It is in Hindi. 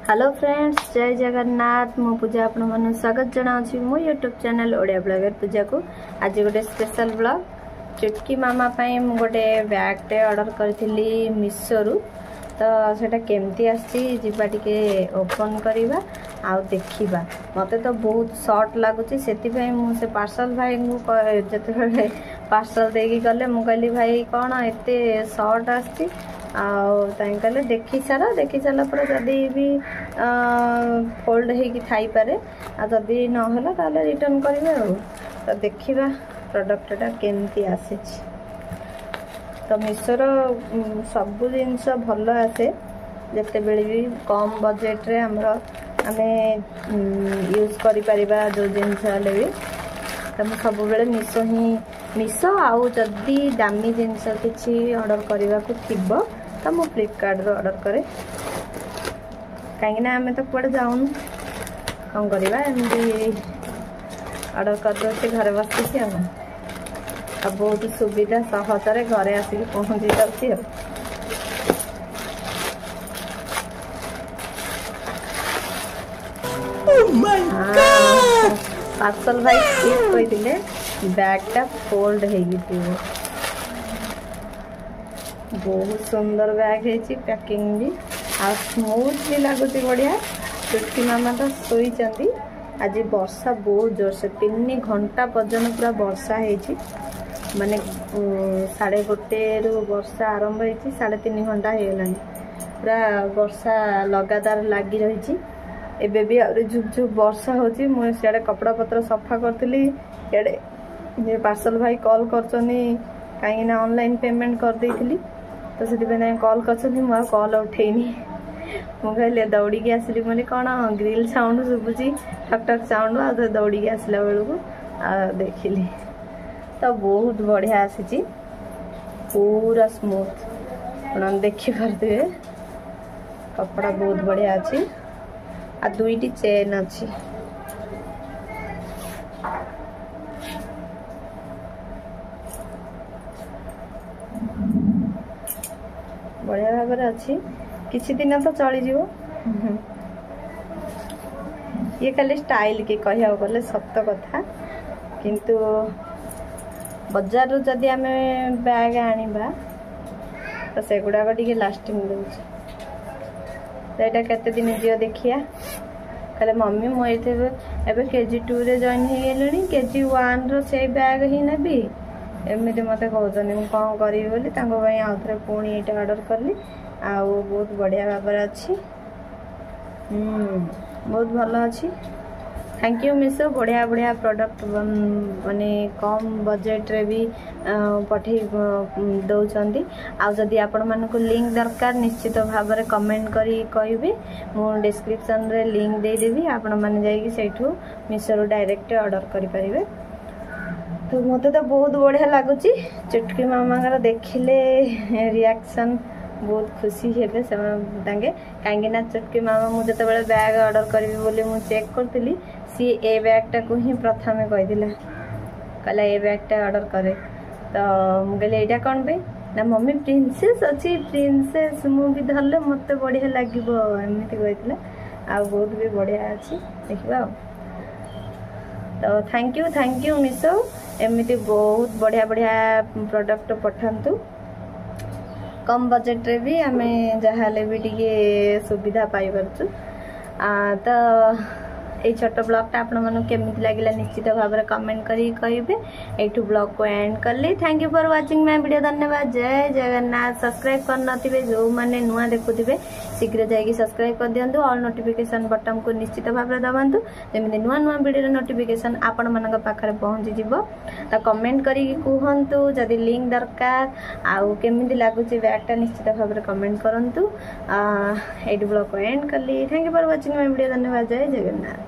हेलो फ्रेंड्स, जय जगन्नाथ। मो पूजा आपण मन स्वागत जनाऊँ मो यूट्यूब चैनल ओडिया ब्लॉगर पूजा को। आज गोटे स्पेशल ब्लॉग चुटकी मामा पाई मु गोटे बैगटे ऑर्डर करी मीशो रु। तो सेटा केमती आसी जीवा टिके ओपन करवा आउ देखिबा। मते तो बहुत शॉर्ट लगुच से पार्सल भाई जिते पार्सल देकी गले मु कहली भाई कौन एते शॉर्ट आसी कहले देखी सारा पर जदि भी फोल्ड होगी थाई पारे जदि नहला ताले रिटर्न करेंगे। तो देखिबा प्रोडक्टटा केमती आसी। तो मीशोर सब जिनस भल आसे जिते बेले भी कम बजेट रे आमे यूज करि परिबा जो जिनस वाले भी। तो मैं सब बेले मीशो आउ जदि दामी जिनस किसी ऑर्डर करने को थिबो तो मु फ्लिपकार्ट रो ऑर्डर करे। कहीं आमे तो कुआडे जाऊन कौन करवा एमती ऑर्डर कर दे घरे बस अब बहुत सुविधा सहजरे घरे आसिक पहुँची जाऊँगी। पार्सल भाई कहते बैगटा फोल्ड हो बहुत सुंदर बैग है पैकिंग भी आ स्मूथ भी लगुच बढ़िया। चुटकी मामा तो शोचती आज वर्षा बहुत जोर से 3 घंटा पर्यंत पूरा वर्षा है माने 1:30 रु वर्षा आरंभ हो 3.5 घंटा होगा पूरा वर्षा लगातार लगी रही। एबे भी झुप झुप वर्षा होची। मु सियाडे कपड़ा पत्र सफा करतली इडे पार्सल भाई कॉल करचनी कहीं ना ऑनलाइन पेमेंट कर देइथली तो से कॉल करचनी मु कॉल उठेनी। मु कहले दौड़ी के आसली मैंने कौन ग्रिल साउंड शुभुची ठक ठक साउंड आ दौड़ी के आसला बेलू देखिली तो बहुत बढ़िया आसी पूरा स्मूथ देखी पारे। कपड़ा बहुत बढ़िया अच्छी आ 2टी चेन अच्छी। बढ़िया भाव अच्छी किसी दिन तो चली जीवो। ये खाली स्टाइल के कह गले सत कथा किंतु बाजार जदि आमे बैग आनिबा तो सेगुड़ा टी लास्टिंग दूसरी। तो यहाँ केते दिन जीव देखिया कहले मम्मी मुझे KG 2 रे जॉइन हो गली KG 1 रो से बैग ही नेबी एमती मत कहते मुझे कौन करी बोली आउ थे पुणी ये ऑर्डर कली आ बहुत बढ़िया भाव अच्छी बहुत भल अच्छी। थैंक यू मीशो बढ़िया बढ़िया प्रोडक्ट माने कम बजेट रे भी पठे दौरान। आउ जदि आपण मानक लिंक दरकार निश्चित भाव में कमेंट करी कहिबे मु डिस्क्रिप्शन रे लिंक दे देबी आपण माने जाई सेठू मीशो रो डायरेक्ट ऑर्डर करि परिबे। तो मते तो बहुत बढ़िया लगुची। चुटकी मामा देखिले रिएक्शन बहुत खुशी हेबे तांगे कहीं चुटकी मामा मुझे जो बैग ऑर्डर करी बोली मु चेक करती सी ए बैगटा को ही प्रथम कहला ए बैगटा ऑर्डर करे। तो मुझे यहाँ कौन पे ना मम्मी प्रिंसेस अच्छी प्रिंसेस मु भी धरले मत बढ़िया लगे एमती कहला आ बहुत भी बढ़िया अच्छी देखा। तो थैंक यू मीशो एमती बहुत बढ़िया बढ़िया प्रोडक्ट पठातु कम बजेट रे भी आमे जहाले भी टिके सुविधा पाई परछु। तो ये छोट ब्लॉगटा आपण मन केमिति लागिला निश्चित भाव में कमेंट करी कहिबे। एठू ब्लॉग को एंड करली। Thank you for watching my video. धन्यवाद। जय जगन्नाथ। सब्सक्राइब कर नथिबे जो माने नुआ देखुथिबे शीघ्र जाइए सब्सक्राइब कर दियंतु। ऑल नोटिफिकेशन बटन को निश्चित भाव में दबांतु जेमिति नुआ नुआ वीडियो नोटिफिकेशन आपण मानक पाखरे पहुंची जिवो। तो कमेंट करी कहंतु जदि लिंक दरकार आउ केमिति लागुची बैगटा निश्चित भाव में कमेंट करंतु। एठू ब्लॉग को एंड करली। Thank you for watching my video. धन्यवाद। जय जगन्नाथ।